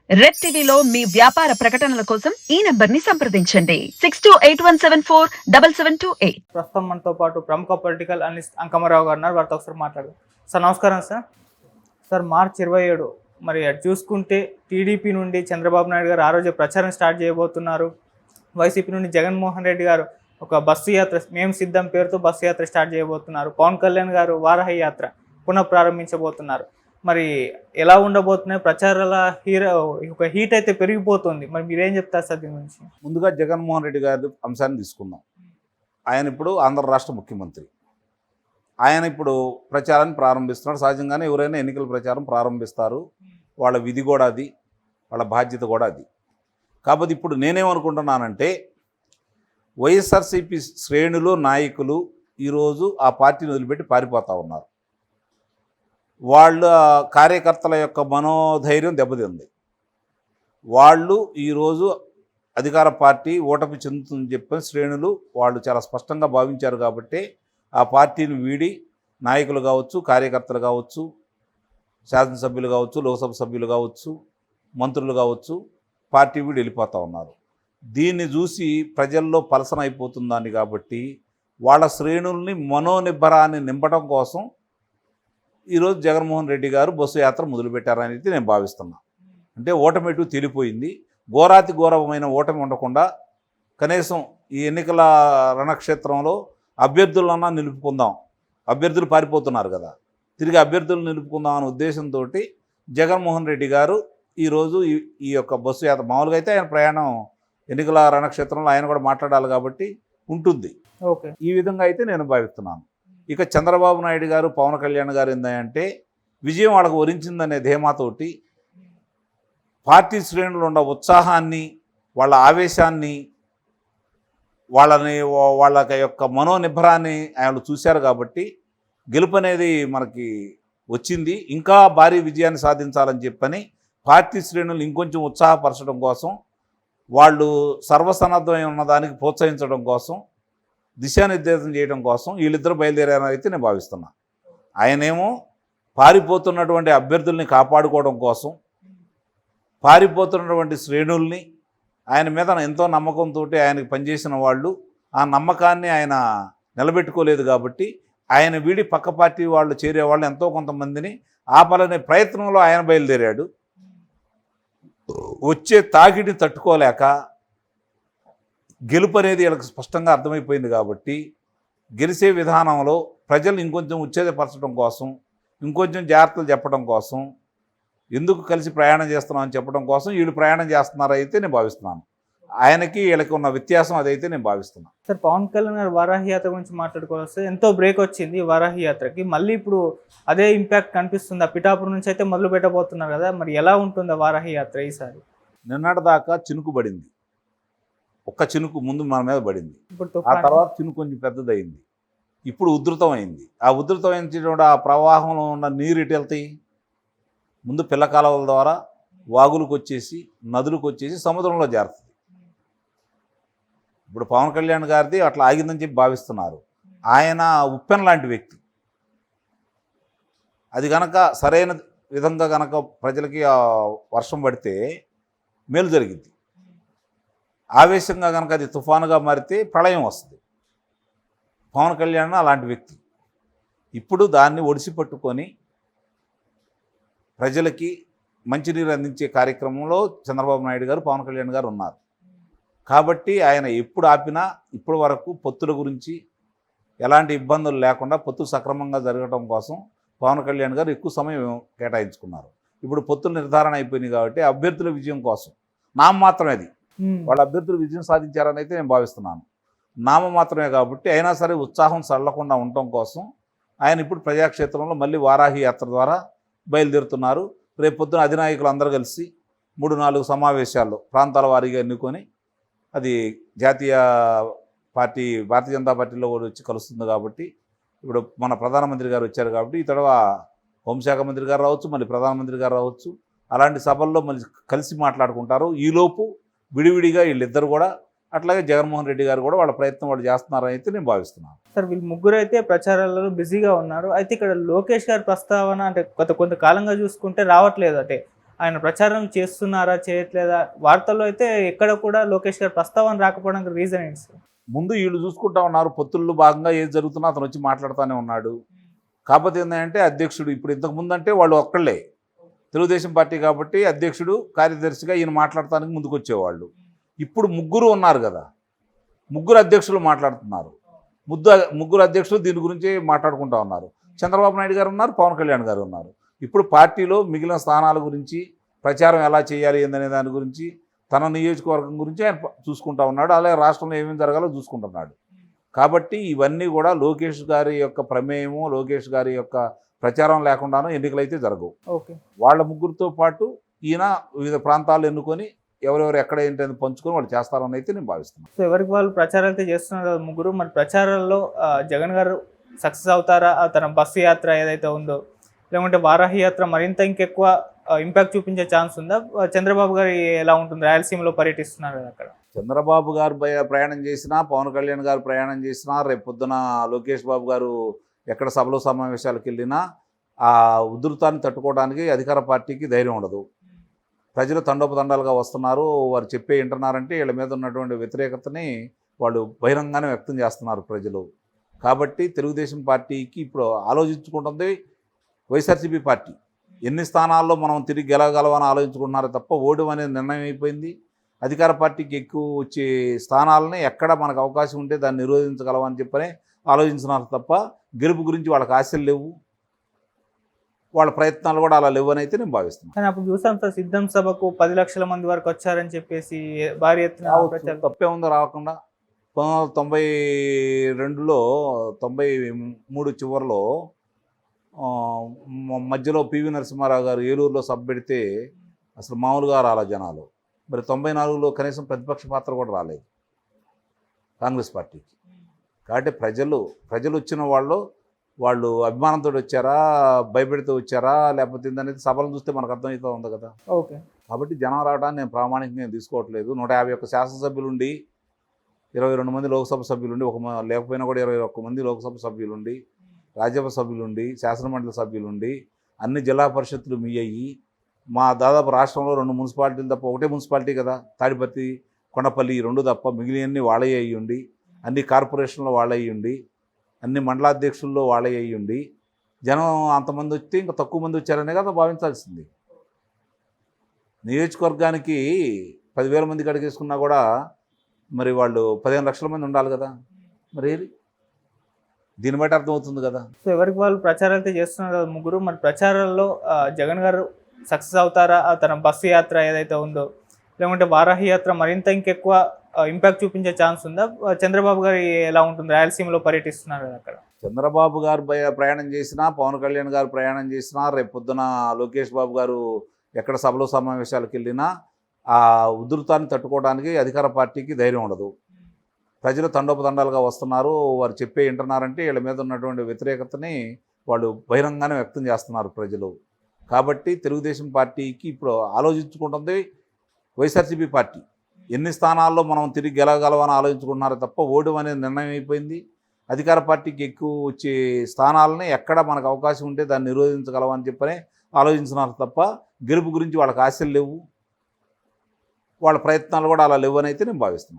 Red టీవీలో మీ వ్యాపార ప్రకటనల కోసం ఈ నంబర్ ని సంప్రదించండి 6281747728. ప్రస్తుతం మనతో పాటు ప్రముఖ పొలిటికల్ అనలిస్ట్ అంకమరావు గారు ఉన్నారు. వారితో ఒకసారి మాట్లాడదాం. సార్ నమస్కారం సార్. సార్ మార్చి 27 మరి అది చూసుకుంటే టీడీపీ నుండి చంద్రబాబు నాయుడు గారు ఆ రోజే ప్రచారం స్టార్ట్ చేయబోతున్నారు. వైసీపీ నుండి జగన్మోహన్ రెడ్డి గారు ఒక బస్సు యాత్ర మేము సిద్ధం పేరుతో బస్సు యాత్ర స్టార్ట్ చేయబోతున్నారు. పవన్ కళ్యాణ్ గారు వారాహి యాత్ర పునః ప్రారంభించబోతున్నారు. మరి ఎలా ఉండబోతున్నాయి ప్రచారాల ఒక హీట్ అయితే పెరిగిపోతుంది. మరి మీరేం చెప్తారు సార్ దీని గురించి? ముందుగా జగన్మోహన్ రెడ్డి గారి అంశాన్ని తీసుకుందాం. ఆయన ఇప్పుడు ఆంధ్ర రాష్ట్ర ముఖ్యమంత్రి. ఆయన ఇప్పుడు ప్రచారాన్ని ప్రారంభిస్తున్నాడు. సహజంగానే ఎవరైనా ఎన్నికల ప్రచారం ప్రారంభిస్తారు. వాళ్ళ విధి కూడా అది, వాళ్ళ బాధ్యత కూడా అది. కాకపోతే ఇప్పుడు నేనేమనుకుంటున్నానంటే వైఎస్ఆర్సీపీ శ్రేణులు నాయకులు ఈరోజు ఆ పార్టీని వదిలిపెట్టి పారిపోతూ ఉన్నారు. వాళ్ళ కార్యకర్తల యొక్క మనోధైర్యం దెబ్బతింది. వాళ్ళు ఈరోజు అధికార పార్టీ ఓటమి చెందుతుందని చెప్పిన శ్రేణులు వాళ్ళు చాలా స్పష్టంగా భావించారు. కాబట్టి ఆ పార్టీని వీడి నాయకులు కావచ్చు, కార్యకర్తలు కావచ్చు, శాసనసభ్యులు కావచ్చు, లోక్సభ సభ్యులు కావచ్చు, మంత్రులు కావచ్చు, పార్టీ వీడి వెళ్ళిపోతూ ఉన్నారు. దీన్ని చూసి ప్రజల్లో పలసన అయిపోతుందని కాబట్టి వాళ్ళ శ్రేణుల్ని మనోనిబ్బరాన్ని నింపడం కోసం ఈరోజు జగన్మోహన్ రెడ్డి గారు బస్సు యాత్ర మొదలుపెట్టారనేది నేను భావిస్తున్నాను. అంటే ఓటమి ఎటు తెలిపోయింది. ఘోరాతి ఘోరమైన ఓటమి ఉండకుండా కనీసం ఈ ఎన్నికల రణక్షేత్రంలో అభ్యర్థులన్నా నిలుపుకుందాం. అభ్యర్థులు పారిపోతున్నారు కదా, తిరిగి అభ్యర్థులు నిలుపుకుందాం అనే ఉద్దేశంతో జగన్మోహన్ రెడ్డి గారు ఈరోజు ఈ యొక్క బస్సు యాత్ర, మామూలుగా అయితే ఆయన ప్రయాణం ఎన్నికల రణక్షేత్రంలో ఆయన కూడా మాట్లాడాలి కాబట్టి ఉంటుంది. ఓకే, ఈ విధంగా అయితే నేను భావిస్తున్నాను. ఇక చంద్రబాబు నాయుడు గారు, పవన్ కళ్యాణ్ గారు ఏంటంటే విజయం వాళ్ళకు వరించిందనే ధీమాతోటి పార్టీ శ్రేణులు ఉన్న ఉత్సాహాన్ని, వాళ్ళ ఆవేశాన్ని, వాళ్ళ యొక్క మనోనిబ్బరాన్ని ఆయన చూశారు. కాబట్టి గెలుపు అనేది మనకి వచ్చింది. ఇంకా భారీ విజయాన్ని సాధించాలని చెప్పని పార్టీ శ్రేణులు ఇంకొంచెం ఉత్సాహపరచడం కోసం, వాళ్ళు సర్వసన్నద్ధమై ఉన్నదానికి ప్రోత్సహించడం కోసం, దిశానిర్దేశం చేయడం కోసం వీళ్ళిద్దరూ బయలుదేరారని అయితే నేను భావిస్తున్నా. ఆయనేమో పారిపోతున్నటువంటి అభ్యర్థుల్ని కాపాడుకోవడం కోసం, పారిపోతున్నటువంటి శ్రేణుల్ని, ఆయన మీద ఎంతో నమ్మకంతో ఆయనకు పనిచేసిన వాళ్ళు ఆ నమ్మకాన్ని ఆయన నిలబెట్టుకోలేదు. కాబట్టి ఆయన వీడి పక్క పార్టీ వాళ్ళు చేరేవాళ్ళు ఎంతో కొంతమందిని ఆపాలనే ప్రయత్నంలో ఆయన బయలుదేరాడు. వచ్చే తాకిడిని తట్టుకోలేక గెలుపు అనేది వీళ్ళకి స్పష్టంగా అర్థమైపోయింది. కాబట్టి గెలిచే విధానంలో ప్రజలు ఇంకొంచెం ఉత్తేజపరచడం కోసం, ఇంకొంచెం జాగ్రత్తలు చెప్పడం కోసం, ఎందుకు కలిసి ప్రయాణం చేస్తున్నామని చెప్పడం కోసం వీళ్ళు ప్రయాణం చేస్తున్నారు అయితే నేను భావిస్తున్నాను. ఆయనకి వీళ్ళకి ఉన్న వ్యత్యాసం అదైతే నేను భావిస్తున్నాను. సార్ పవన్ కళ్యాణ్ గారు వారాహి యాత్ర గురించి మాట్లాడుకోవాల్సి ఎంతో బ్రేక్ వచ్చింది వారాహి యాత్రకి. మళ్ళీ ఇప్పుడు అదే ఇంపాక్ట్ కనిపిస్తుంది. పిఠాపురం నుంచి అయితే మొదలు పెట్టబోతున్నారు కదా, మరి ఎలా ఉంటుంది వారాహి యాత్ర ఈసారి? నిన్నటిదాకా చినుకు పడింది, ఒక్క చినుకు ముందు మన మీద పడింది. ఇప్పుడు ఆ తర్వాత చినుకు కొంచెం పెద్దదైంది, ఇప్పుడు ఉధృతమైంది. ఆ ఉధృతమైన ఆ ప్రవాహంలో ఉన్న నీరు ఇటు వెళ్తాయి. ముందు పిల్ల కాలువల ద్వారా వాగులకు వచ్చేసి, నదులకు వచ్చేసి సముద్రంలో చేరుతుంది. ఇప్పుడు పవన్ కళ్యాణ్ గారిది అట్లా ఆగిందని చెప్పి భావిస్తున్నారు. ఆయన ఉప్పెన లాంటి వ్యక్తి. అది కనుక సరైన విధంగా కనుక ప్రజలకి వర్షం పడితే మేలు జరిగింది. ఆవేశంగా కనుక అది తుఫానుగా మారితే ప్రళయం వస్తుంది. పవన్ కళ్యాణ్ అలాంటి వ్యక్తి. ఇప్పుడు దాన్ని ఒడిసి పట్టుకొని ప్రజలకి మంచినీరు అందించే కార్యక్రమంలో చంద్రబాబు నాయుడు గారు, పవన్ కళ్యాణ్ గారు ఉన్నారు. కాబట్టి ఆయన ఎప్పుడు ఆపినా ఇప్పటి వరకు పొత్తుల గురించి ఎలాంటి ఇబ్బందులు లేకుండా పొత్తు సక్రమంగా జరగడం కోసం పవన్ కళ్యాణ్ గారు ఎక్కువ సమయం కేటాయించుకున్నారు. ఇప్పుడు పొత్తుల నిర్ధారణ అయిపోయింది కాబట్టి అభ్యర్థుల విజయం కోసం నామమాత్రమే అది. వాళ్ళ అభ్యర్థులు విజయం సాధించారని అయితే నేను భావిస్తున్నాను. నామమాత్రమే కాబట్టి అయినా సరే ఉత్సాహం చల్లకుండా ఉండటం కోసం ఆయన ఇప్పుడు ప్రజాక్షేత్రంలో మళ్ళీ వారాహి యాత్ర ద్వారా బయలుదేరుతున్నారు. రేపు పొద్దున అధినాయకులు అందరూ కలిసి 3-4 సమావేశాల్లో ప్రాంతాల వారీగా ఎన్నుకొని, అది జాతీయ పార్టీ భారతీయ జనతా పార్టీలో కూడా వచ్చి కలుస్తుంది. కాబట్టి ఇప్పుడు మన ప్రధానమంత్రి గారు వచ్చారు కాబట్టి ఈ తర్వాత హోంశాఖ మంత్రి గారు రావచ్చు, మళ్ళీ ప్రధానమంత్రి గారు రావచ్చు. అలాంటి సభల్లో మళ్ళీ కలిసి మాట్లాడుకుంటారు. ఈలోపు విడివిడిగా వీళ్ళిద్దరు కూడా, అట్లాగే జగన్మోహన్ రెడ్డి గారు కూడా వాళ్ళ ప్రయత్నం వాళ్ళు చేస్తున్నారని అయితే నేను భావిస్తున్నాను. సార్ వీళ్ళు ముగ్గురు అయితే ప్రచారాలలో బిజీగా ఉన్నారు. అయితే ఇక్కడ లోకేష్ గారి ప్రస్తావన అంటే కొంతకాలంగా చూసుకుంటే రావట్లేదు. అంటే ఆయన ప్రచారం చేస్తున్నారా చేయట్లేదా? వార్తల్లో అయితే ఎక్కడ కూడా లోకేష్ గారు ప్రస్తావన రాకపోవడానికి రీజన్ ఏంటి సార్? ముందు వీళ్ళు చూసుకుంటా ఉన్నారు, పొత్తుల్లో భాగంగా ఏది జరుగుతున్నా అతను వచ్చి మాట్లాడుతూనే ఉన్నాడు. కాకపోతే ఏంటంటే అధ్యక్షుడు ఇప్పుడు ఇంతకుముందు అంటే వాళ్ళు ఒక్కళ్ళే తెలుగుదేశం పార్టీ కాబట్టి అధ్యక్షుడు కార్యదర్శిగా ఈయన మాట్లాడటానికి ముందుకు వచ్చేవాళ్ళు. ఇప్పుడు ముగ్గురు ఉన్నారు కదా, ముగ్గురు అధ్యక్షులు మాట్లాడుతున్నారు. ముగ్గురు అధ్యక్షులు దీని గురించి మాట్లాడుకుంటా ఉన్నారు. చంద్రబాబు నాయుడు గారు ఉన్నారు, పవన్ కళ్యాణ్ గారు ఉన్నారు. ఇప్పుడు పార్టీలో మిగిలిన స్థానాల గురించి ప్రచారం ఎలా చేయాలి ఏందనే దాని గురించి తన నియోజకవర్గం గురించి ఆయన చూసుకుంటా ఉన్నాడు. అలాగే రాష్ట్రంలో ఏమేమి జరగాలో చూసుకుంటున్నాడు. కాబట్టి ఇవన్నీ కూడా లోకేష్ గారి యొక్క ప్రమేయము, లోకేష్ గారి యొక్క ప్రచారం లేకుండానూ ఎన్నికలు అయితే జరగవు. ఓకే, వాళ్ళ ముగ్గురితో పాటు ఈయన వివిధ ప్రాంతాలు ఎన్నుకొని ఎవరెవరు ఎక్కడ ఏంటని పంచుకొని వాళ్ళు చేస్తారని అయితే నేను భావిస్తున్నాను. సో ఎవరికి వాళ్ళు ప్రచారాలు అయితే చేస్తున్నారు కదా ముగ్గురు. మరి ప్రచారాల్లో జగన్ గారు సక్సెస్ అవుతారా? తన బస్సు యాత్ర ఏదైతే ఉందో, లేకుంటే వారాహి యాత్ర మరింత ఇంకెక్కువ ఇంపాక్ట్ చూపించే ఛాన్స్ ఉందా? చంద్రబాబు గారు ఎలా ఉంటుంది? రాయలసీమలో పర్యటిస్తున్నారు కదా అక్కడ. చంద్రబాబు గారు ప్రయాణం చేసినా, పవన్ కళ్యాణ్ గారు ప్రయాణం చేసినా, రేపు పొద్దున లోకేష్ బాబు గారు ఎక్కడ సభలో సమావేశాలకు వెళ్ళినా ఆ ఉధృతాన్ని తట్టుకోవడానికి అధికార పార్టీకి ధైర్యం ఉండదు. ప్రజలు తండోపతండాలుగా వస్తున్నారు, వారు చెప్పే వింటున్నారంటే వీళ్ళ మీద ఉన్నటువంటి వ్యతిరేకతని వాళ్ళు బహిరంగానే వ్యక్తం చేస్తున్నారు ప్రజలు. కాబట్టి తెలుగుదేశం పార్టీకి ఇప్పుడు ఆలోచించుకుంటుంది వైఎస్ఆర్సీపీ పార్టీ. ఎన్ని స్థానాల్లో మనం తిరిగి గెలవగలవని ఆలోచించుకుంటున్నారో తప్ప ఓడం అనేది నిర్ణయం అయిపోయింది. అధికార పార్టీకి ఎక్కువ వచ్చే స్థానాలని ఎక్కడ మనకు అవకాశం ఉంటే దాన్ని నిరోధించగలవని చెప్పని ఆలోచించున్నారు తప్ప గెలుపు గురించి వాళ్ళకి ఆశలు లేవు, వాళ్ళ ప్రయత్నాలు కూడా అలా లేవని అయితే నేను భావిస్తున్నాను. కానీ అప్పుడు చూసాం సార్, సిద్ధం సభకు 10 లక్షల మంది వరకు వచ్చారని చెప్పేసి భారీ ఎత్తున ప్రచారం. తప్పే ఉందో రాకుండా 1992లో 93 చివరిలో మధ్యలో పివి నరసింహారావు గారు ఏలూరులో సభ పెడితే అసలు మామూలుగా రాలే జనాలు. మరి 94లో కనీసం ప్రతిపక్ష పాత్ర కూడా రాలేదు కాంగ్రెస్ పార్టీకి. కాబట్టి ప్రజలు వచ్చిన వాళ్ళు అభిమానంతో వచ్చారా, భయపెడితే వచ్చారా, లేకపోతే ఏందనేది సభలు చూస్తే మనకు అర్థమవుతూ ఉంది కదా. ఓకే, కాబట్టి జనం రావడాన్ని నేను ప్రామాణికంగా తీసుకోవట్లేదు. 151 శాసనసభ్యులుండి, 22 మంది లోక్సభ సభ్యులుండి, లేకపోయినా కూడా 21 మంది లోక్సభ సభ్యులుండి, రాజ్యసభ సభ్యులుండి, శాసనమండలి సభ్యులుండి, అన్ని జిల్లా పరిషత్తులు మీ అయ్యి, మా దాదాపు రాష్ట్రంలో 2 మున్సిపాలిటీలు తప్ప ఒకటే మున్సిపాలిటీ కదా తాడిపత్రి, కొండపల్లి, 2 తప్ప మిగిలినన్ని వాళ్ళే అయ్యుండి, అన్ని కార్పొరేషన్లో వాళ్ళే అయ్యుండి, అన్ని మండలాధ్యక్షుల్లో వాళ్ళే అయ్యుండి, జనం అంతమంది వస్తే ఇంకా తక్కువ మంది వచ్చారనే కదా భావించాల్సింది. నియోజకవర్గానికి 10,000 మంది కడిగేసుకున్నా కూడా మరి వాళ్ళు 15 లక్షల మంది ఉండాలి కదా. మరి దీన్ని బట్టి అర్థమవుతుంది కదా. సో ఎవరికి వాళ్ళు ప్రచారాలు అయితే చేస్తున్నారు కదా ముగ్గురు. మరి ప్రచారాల్లో జగన్ గారు సక్సెస్ అవుతారా? తన బస్సు యాత్ర ఏదైతే ఉందో, లేకుంటే వారాహి యాత్ర మరింత ఇంకెక్కువ ఇంపాక్ట్ చూపించే ఛాన్స్ ఉందా? చంద్రబాబు గారు ఎలా ఉంటుంది? రాయలసీమలో పర్యటిస్తున్నారు కదా అక్కడ. చంద్రబాబు గారు ప్రయాణం చేసినా, పవన్ కళ్యాణ్ గారు ప్రయాణం చేసినా, రేపు పొద్దున లోకేష్ బాబు గారు ఎక్కడ సభలో సమావేశాలకు వెళ్ళినా ఆ ఉధృతాన్ని తట్టుకోవడానికి అధికార పార్టీకి ధైర్యం ఉండదు. ప్రజలు తండోపతండాలుగా వస్తున్నారు, వారు చెప్పే వింటున్నారంటే వీళ్ళ మీద ఉన్నటువంటి వ్యతిరేకతని వాళ్ళు బహిరంగానే వ్యక్తం చేస్తున్నారు ప్రజలు. కాబట్టి తెలుగుదేశం పార్టీకి ఇప్పుడు ఆలోచించుకుంటుంది వైఎస్ఆర్సీపీ పార్టీ. ఎన్ని స్థానాల్లో మనం తిరిగి గెలవగలవని ఆలోచించుకుంటున్నారో తప్ప ఓడం అనేది నిర్ణయం అయిపోయింది. అధికార పార్టీకి ఎక్కువ వచ్చే స్థానాలని ఎక్కడ మనకు అవకాశం ఉంటే దాన్ని నిరోధించగలవని చెప్పని ఆలోచించున్నారు తప్ప గెలుపు గురించి వాళ్ళకి ఆశలు లేవు, వాళ్ళ ప్రయత్నాలు కూడా అలా లేవని అయితే నేను భావిస్తున్నాను.